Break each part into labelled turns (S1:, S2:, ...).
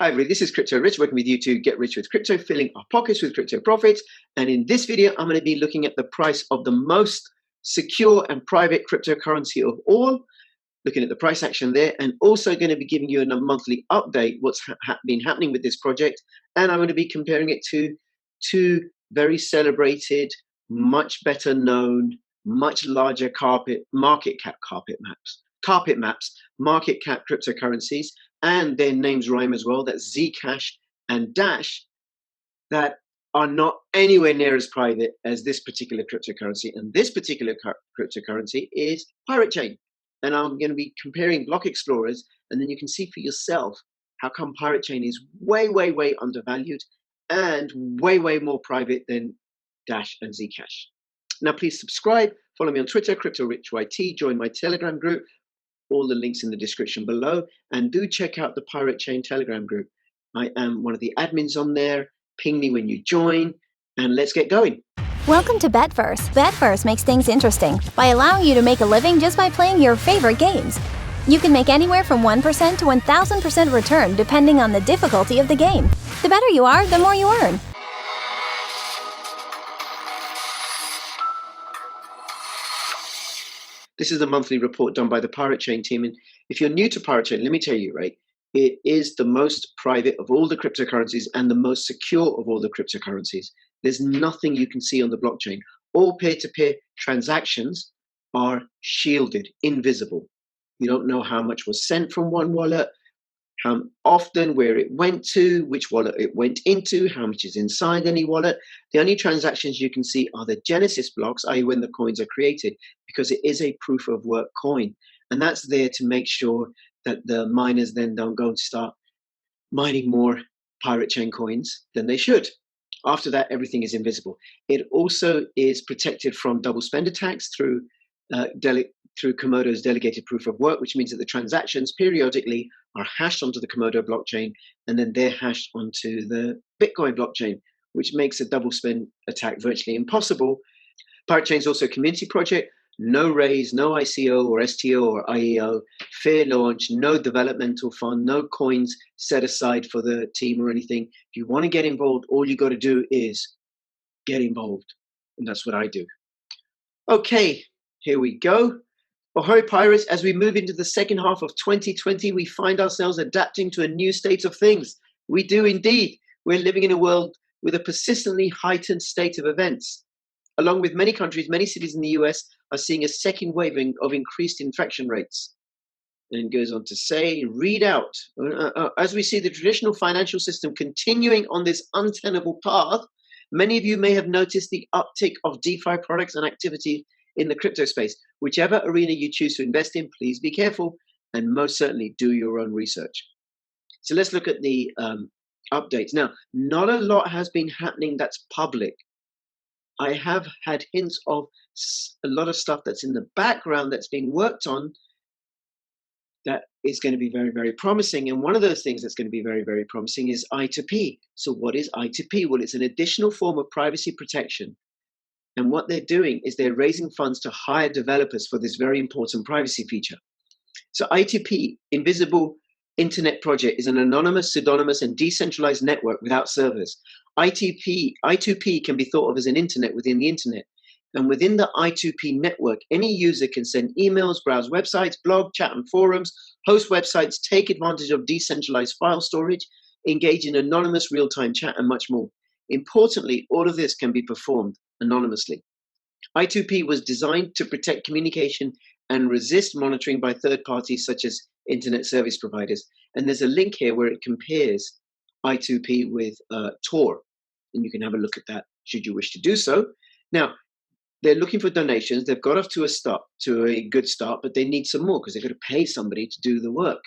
S1: Hi everybody, this is Crypto Rich, working with you to get rich with crypto, filling our pockets with crypto profits. And in this video, I'm going to be looking at the price of the most secure and private cryptocurrency of all, looking at the price action there, and also going to be giving you a monthly update, what's been happening with this project. And I'm going to be comparing it to two very celebrated, much better known, much larger market cap cryptocurrencies, and their names rhyme as well. That's ZCASH and DASH, that are not anywhere near as private as this particular cryptocurrency. And this particular cryptocurrency is Pirate Chain. And I'm going to be comparing block explorers, and then you can see for yourself how come Pirate Chain is way, way, way undervalued and way, way more private than Dash and Zcash. Now, please subscribe, follow me on Twitter, CryptoRichYT, join my Telegram group, all the links in the description below, and do check out the Pirate Chain Telegram group. I am one of the admins on there. Ping me when you join, and let's get going.
S2: Welcome to BetVerus. BetVerus makes things interesting by allowing you to make a living just by playing your favorite games. You can make anywhere from 1% to 1,000% return depending on the difficulty of the game. The better you are, the more you earn.
S1: This is the monthly report done by the Pirate Chain team. And if you're new to Pirate Chain, let me tell you, right, it is the most private of all the cryptocurrencies and the most secure of all the cryptocurrencies. There's nothing you can see on the blockchain. All peer-to-peer transactions are shielded, invisible. You don't know how much was sent from one wallet, how often, where it went to, which wallet it went into, how much is inside any wallet. The only transactions you can see are the Genesis blocks, i.e. when the coins are created, because it is a proof of work coin. And that's there to make sure that the miners then don't go and start mining more Pirate Chain coins than they should. After that, everything is invisible. It also is protected from double spend attacks through Komodo's delegated proof of work, which means that the transactions periodically are hashed onto the Komodo blockchain, and then they're hashed onto the Bitcoin blockchain, which makes a double spend attack virtually impossible. Pirate Chain is also a community project. No raise, no ICO or STO or IEO, fair launch, no developmental fund, no coins set aside for the team or anything. If you want to get involved, all you got to do is get involved. And that's what I do. Okay, here we go. Ahoy Pirates, as we move into the second half of 2020, we find ourselves adapting to a new state of things. We do indeed. We're living in a world with a persistently heightened state of events. Along with many countries, many cities in the US are seeing a second wave of increased infection rates. And goes on to say, read out, as we see the traditional financial system continuing on this untenable path, many of you may have noticed the uptick of DeFi products and activity in the crypto space. Whichever arena you choose to invest in, please be careful and most certainly do your own research. So let's look at the updates. Now, not a lot has been happening that's public. I have had hints of a lot of stuff that's in the background that's being worked on that is going to be very, very promising. And one of those things that's going to be very, very promising is I2P. So what is I2P? Well, it's an additional form of privacy protection. And what they're doing is they're raising funds to hire developers for this very important privacy feature. So I2P, Invisible Internet Project, is an anonymous, pseudonymous, and decentralized network without servers. I2P can be thought of as an internet within the internet. And within the I2P network, any user can send emails, browse websites, blog, chat and forums, host websites, take advantage of decentralized file storage, engage in anonymous real-time chat, and much more. Importantly, all of this can be performed anonymously. I2P was designed to protect communication and resist monitoring by third parties such as internet service providers. And there's a link here where it compares I2P with Tor. And you can have a look at that should you wish to do so. Now, they're looking for donations. They've got off to a good start, but they need some more because they've got to pay somebody to do the work.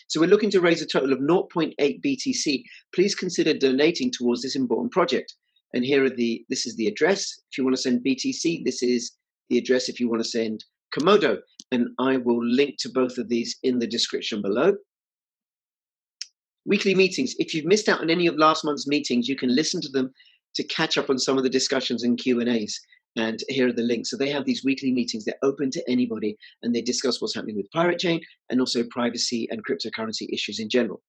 S1: So we're looking to raise a total of 0.8 BTC. Please consider donating towards this important project. And this is the address. If you want to send BTC, this is the address if you want to send Komodo. And I will link to both of these in the description below. Weekly meetings. If you've missed out on any of last month's meetings, you can listen to them to catch up on some of the discussions and Q&As. And here are the links. So they have these weekly meetings. They're open to anybody, and they discuss what's happening with Pirate Chain and also privacy and cryptocurrency issues in general.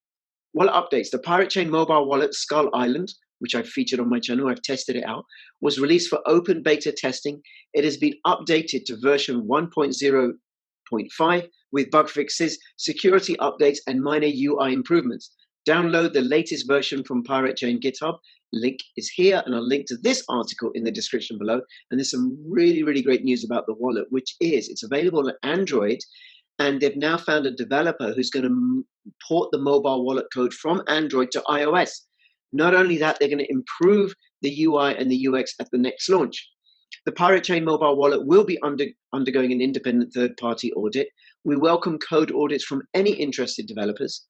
S1: Wallet updates. The Pirate Chain mobile wallet, Skull Island, which I've featured on my channel, I've tested it out, was released for open beta testing. It has been updated to version 1.0.5 with bug fixes, security updates, and minor UI improvements. Download the latest version from Pirate Chain GitHub. Link is here, and I'll link to this article in the description below. And there's some really, really great news about the wallet, which is it's available on Android, and they've now found a developer who's going to port the mobile wallet code from Android to iOS. Not only that, they're going to improve the UI and the UX at the next launch. The Pirate Chain mobile wallet will be undergoing an independent third-party audit. We welcome code audits from any interested developers.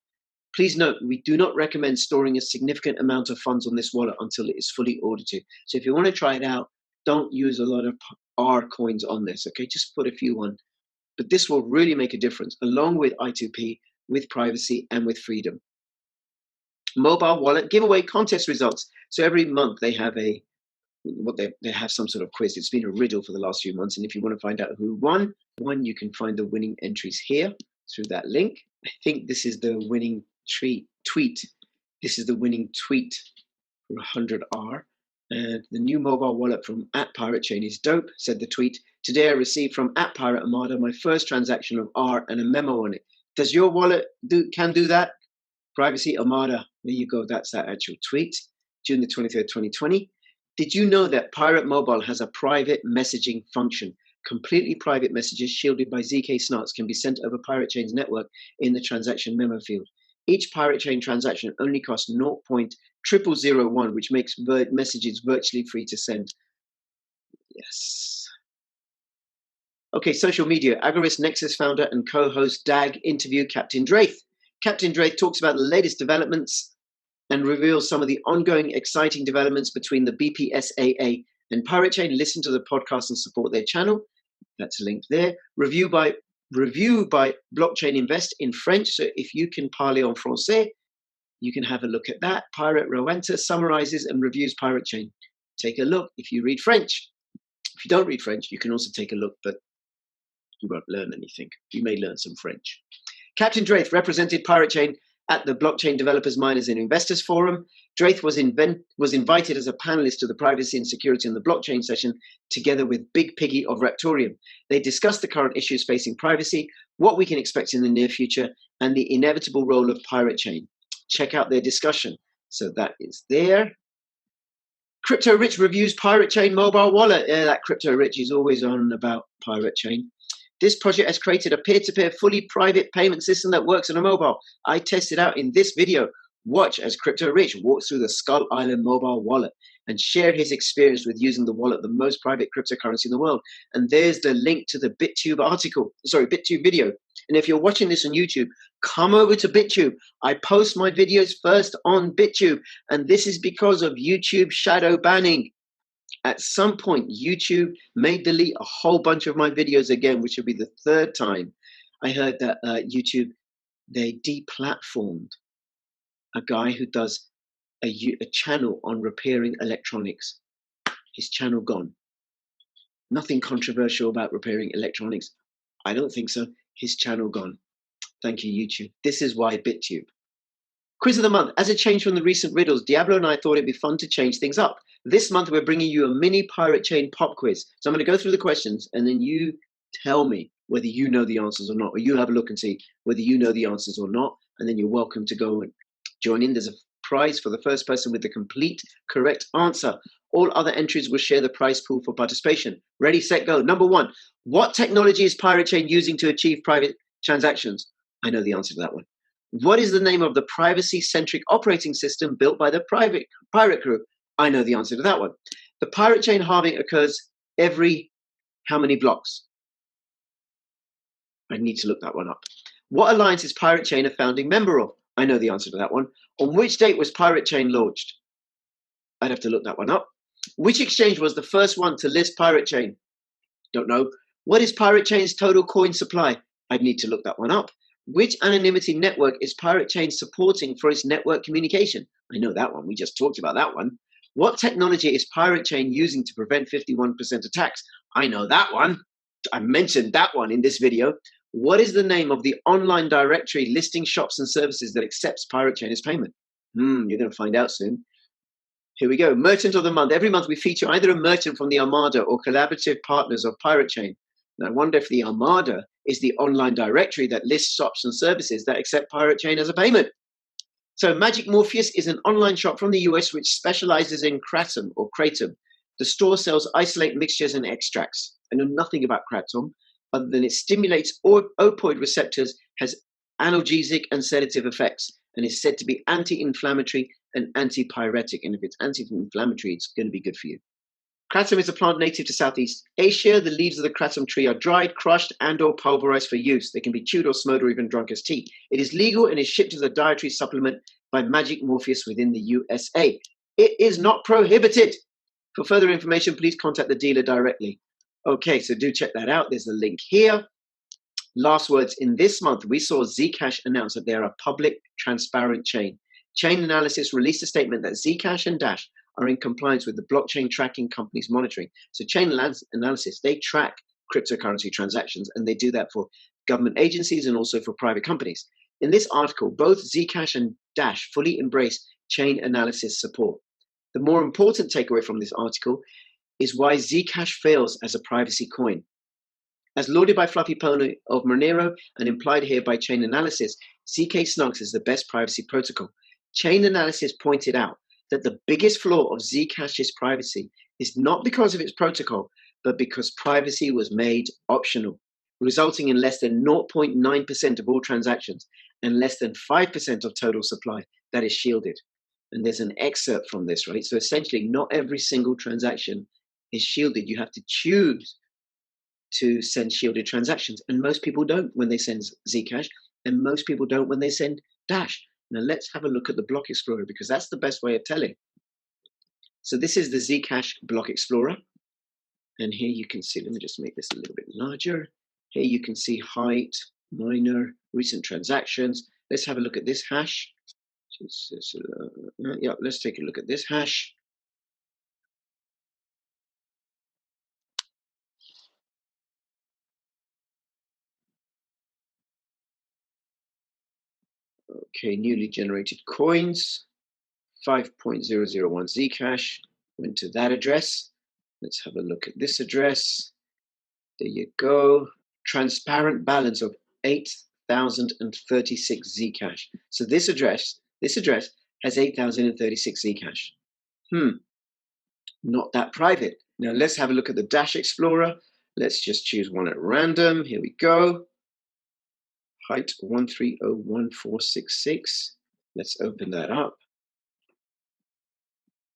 S1: Please note, we do not recommend storing a significant amount of funds on this wallet until it is fully audited. So if you want to try it out, don't use a lot of R coins on this, okay? Just put a few on. But this will really make a difference, along with I2P, with privacy, and with freedom. Mobile wallet giveaway contest results. So every month they have they have some sort of quiz. It's been a riddle for the last few months. And if you want to find out who won, you can find the winning entries here through that link. I think this is the winning tweet. This is the winning tweet for 100R. And the new mobile wallet from @PirateChain is dope, said the tweet. Today I received from @PirateArmada my first transaction of R and a memo on it. Does your wallet can do that? Privacy Armada. There you go. That's that actual tweet. June the 23rd, 2020. Did you know that Pirate Mobile has a private messaging function? Completely private messages shielded by ZK snarks can be sent over Pirate Chain's network in the transaction memo field. Each Pirate Chain transaction only costs 0.0001, which makes messages virtually free to send. Yes. Okay, social media. Agorist Nexus founder and co-host DAG interview Captain Draith. Captain Draith talks about the latest developments and reveals some of the ongoing exciting developments between the BPSAA and Pirate Chain. Listen to the podcast and support their channel. That's linked there. Review by Blockchain Invest in French. So if you can parler en français, you can have a look at that. Pirate Rowenta summarizes and reviews Pirate Chain. Take a look if you read French. If you don't read French, you can also take a look, but you won't learn anything. You may learn some French. Captain Draith represented Pirate Chain at the Blockchain Developers, Miners and Investors Forum. Draith was invited as a panelist to the Privacy and Security on the Blockchain session, together with Big Piggy of Raptorium. They discussed the current issues facing privacy, what we can expect in the near future, and the inevitable role of Pirate Chain. Check out their discussion. So that is there. Crypto Rich reviews Pirate Chain mobile wallet. Yeah, that Crypto Rich is always on about Pirate Chain. This project has created a peer-to-peer, fully private payment system that works on a mobile. I tested out in this video. Watch as Crypto Rich walks through the Skull Island mobile wallet and share his experience with using the wallet, the most private cryptocurrency in the world. And there's the link to the BitTube BitTube video. And if you're watching this on YouTube, come over to BitTube. I post my videos first on BitTube, and this is because of YouTube shadow banning. At some point, YouTube may delete a whole bunch of my videos again, which will be the third time. I heard that YouTube, they deplatformed a guy who does a channel on repairing electronics. His channel gone. Nothing controversial about repairing electronics. I don't think so. His channel gone. Thank you, YouTube. This is why BitTube. Quiz of the month. As a change from the recent riddles, Diablo and I thought it'd be fun to change things up. This month, we're bringing you a mini Pirate Chain pop quiz. So I'm going to go through the questions, and then you tell me whether you know the answers or not, or you have a look and see whether you know the answers or not, and then you're welcome to go and join in. There's a prize for the first person with the complete correct answer. All other entries will share the prize pool for participation. Ready, set, go. Number one, what technology is Pirate Chain using to achieve private transactions? I know the answer to that one. What is the name of the privacy-centric operating system built by the Pirate Crew? I know the answer to that one. The Pirate Chain halving occurs every how many blocks? I need to look that one up. What alliance is Pirate Chain a founding member of? I know the answer to that one. On which date was Pirate Chain launched? I'd have to look that one up. Which exchange was the first one to list Pirate Chain? Don't know. What is Pirate Chain's total coin supply? I'd need to look that one up. Which anonymity network is Pirate Chain supporting for its network communication? I know that one. We just talked about that one. What technology is Pirate Chain using to prevent 51% attacks? I know that one. I mentioned that one in this video. What is the name of the online directory listing shops and services that accepts Pirate Chain as payment? You're going to find out soon. Here we go. Merchant of the month. Every month we feature either a merchant from the Armada or collaborative partners of Pirate Chain. And I wonder if the Armada is the online directory that lists shops and services that accept Pirate Chain as a payment. So Magic Morpheus is an online shop from the US which specializes in kratom or kratom. The store sells isolate mixtures and extracts. I know nothing about kratom other than it stimulates opioid receptors, has analgesic and sedative effects, and is said to be anti-inflammatory and antipyretic. And if it's anti-inflammatory, it's going to be good for you. Kratom is a plant native to Southeast Asia. The leaves of the kratom tree are dried, crushed, and or pulverized for use. They can be chewed or smoked or even drunk as tea. It is legal and is shipped as a dietary supplement by Magic Morpheus within the USA. It is not prohibited. For further information, please contact the dealer directly. Okay, so do check that out. There's a link here. Last words, in this month, we saw ZCASH announce that they are a public, transparent chain. Chain Analysis released a statement that ZCASH and DASH are in compliance with the blockchain tracking companies monitoring. So Chain Analysis, they track cryptocurrency transactions, and they do that for government agencies and also for private companies. In this article, both ZCASH and DASH fully embrace Chain Analysis support. The more important takeaway from this article is why ZCASH fails as a privacy coin. As lauded by Fluffy Pony of Monero and implied here by Chain Analysis, zk-SNUGS is the best privacy protocol. Chain Analysis pointed out that the biggest flaw of ZCASH's privacy is not because of its protocol, but because privacy was made optional, resulting in less than 0.9% of all transactions and less than 5% of total supply that is shielded. And there's an excerpt from this, right? So essentially, not every single transaction is shielded. You have to choose to send shielded transactions. And most people don't when they send ZCASH, and most people don't when they send Dash. Now let's have a look at the Block Explorer, because that's the best way of telling. So this is the ZCASH Block Explorer. And here you can see, let me just make this a little bit larger. Here you can see height, minor, recent transactions. Let's have a look at this hash. Yeah, let's take a look at this hash. Okay, newly generated coins, 5.001 ZCASH, went to that address. Let's have a look at this address. There you go. Transparent balance of 8,036 ZCASH. So this address has 8,036 ZCASH. Not that private. Now let's have a look at the Dash Explorer. Let's just choose one at random. Here we go. Height 1301466. Let's open that up.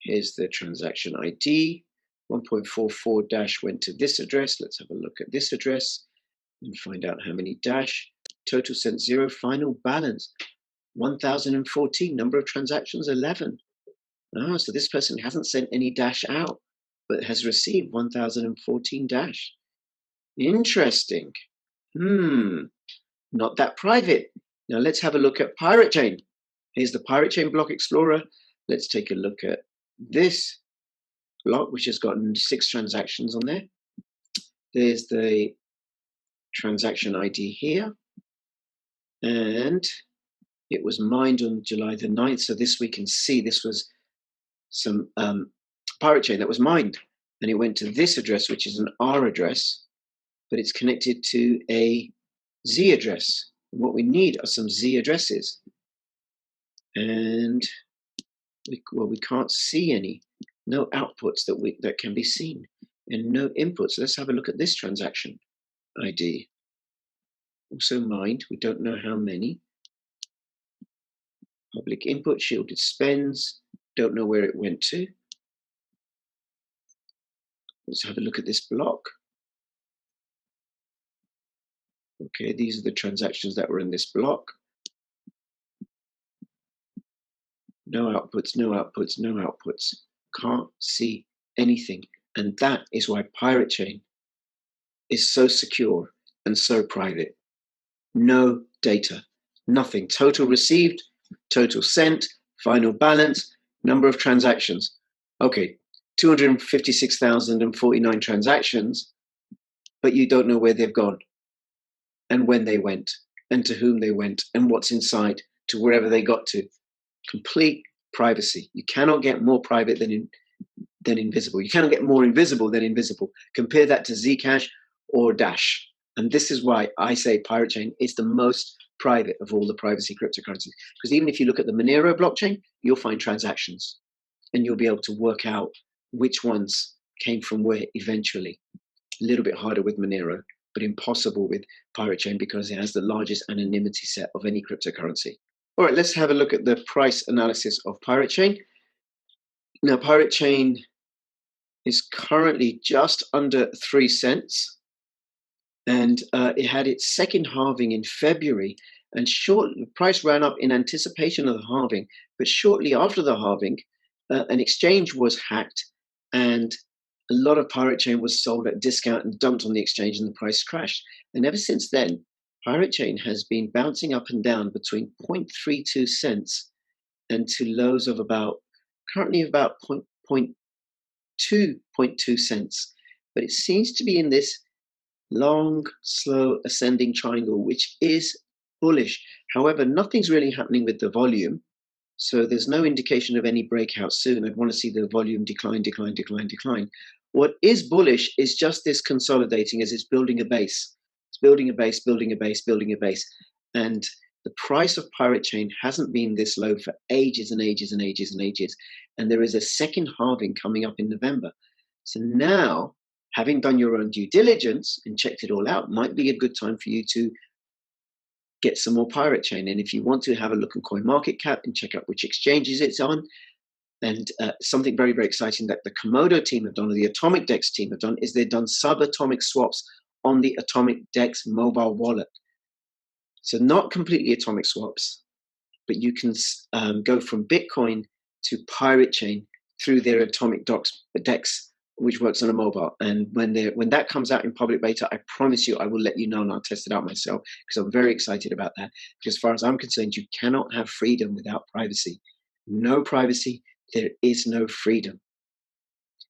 S1: Here's the transaction ID. 1.44 Dash went to this address. Let's have a look at this address and find out how many Dash. Total sent 0. Final balance 1014. Number of transactions 11. Oh, so this person hasn't sent any Dash out, but has received 1014 Dash. Interesting. Not that private. Now let's have a look at Pirate Chain. Here's the Pirate Chain Block Explorer. Let's take a look at this block, which has gotten 6 transactions on there. There's the transaction ID here. And it was mined on July the 9th. So this we can see this was some Pirate Chain that was mined. And it went to this address, which is an R address, but it's connected to a Z address. And what we need are some Z addresses. And we can't see any. No outputs that can be seen, and no inputs. Let's have a look at this transaction ID. Also mined, we don't know how many. Public input, shielded spends, don't know where it went to. Let's have a look at this block. Okay, these are the transactions that were in this block. No outputs, no outputs, no outputs. Can't see anything. And that is why Pirate Chain is so secure and so private. No data, nothing. Total received, total sent, final balance, number of transactions. Okay, 256,049 transactions, but you don't know where they've gone. and when they went, and to whom they went, and what's inside, to wherever they got to. Complete privacy. You cannot get more private than invisible. You cannot get more invisible than invisible. Compare that to Zcash or Dash. And this is why I say Pirate Chain is the most private of all the privacy cryptocurrencies. Because even if you look at the Monero blockchain, you'll find transactions and you'll be able to work out which ones came from where eventually. A little bit harder with Monero, but impossible with Pirate Chain because it has the largest anonymity set of any cryptocurrency. All right, let's have a look at the price analysis of Pirate Chain. Now, Pirate Chain is currently just under 3 cents. And it had its second halving in February. And the price ran up in anticipation of the halving. But shortly after the halving, an exchange was hacked. And a lot of Pirate Chain was sold at discount and dumped on the exchange, and the price crashed. And ever since then, Pirate Chain has been bouncing up and down between 0.32 cents and to lows of currently about 0.2 cents. But it seems to be in this long, slow ascending triangle, which is bullish. However, nothing's really happening with the volume. So there's no indication of any breakout soon. I'd want to see the volume decline. What is bullish is just this consolidating as it's building a base. It's building a base. And the price of Pirate Chain hasn't been this low for ages and ages. And there is a second halving coming up in November. So now, having done your own due diligence and checked it all out, might be a good time for you to get some more Pirate Chain. And if you want to have a look at CoinMarketCap and check out which exchanges it's on, and something very, very exciting that the Komodo team have done, or the Atomic Dex team have done, is they've done subatomic swaps on the Atomic Dex mobile wallet. So not completely atomic swaps, but you can go from Bitcoin to Pirate Chain through their Atomic Dex, which works on a mobile. And when that comes out in public beta, I promise you I will let you know and I'll test it out myself, because I'm very excited about that. Because as far as I'm concerned, you cannot have freedom without privacy. No privacy, there is no freedom.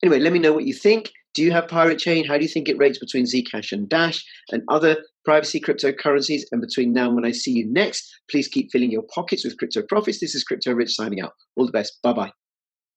S1: Anyway, let me know what you think. Do you have Pirate Chain? How do you think it rates between Zcash and Dash and other privacy cryptocurrencies? And between now and when I see you next, please keep filling your pockets with crypto profits. This is Crypto Rich signing out. All the best. Bye-bye.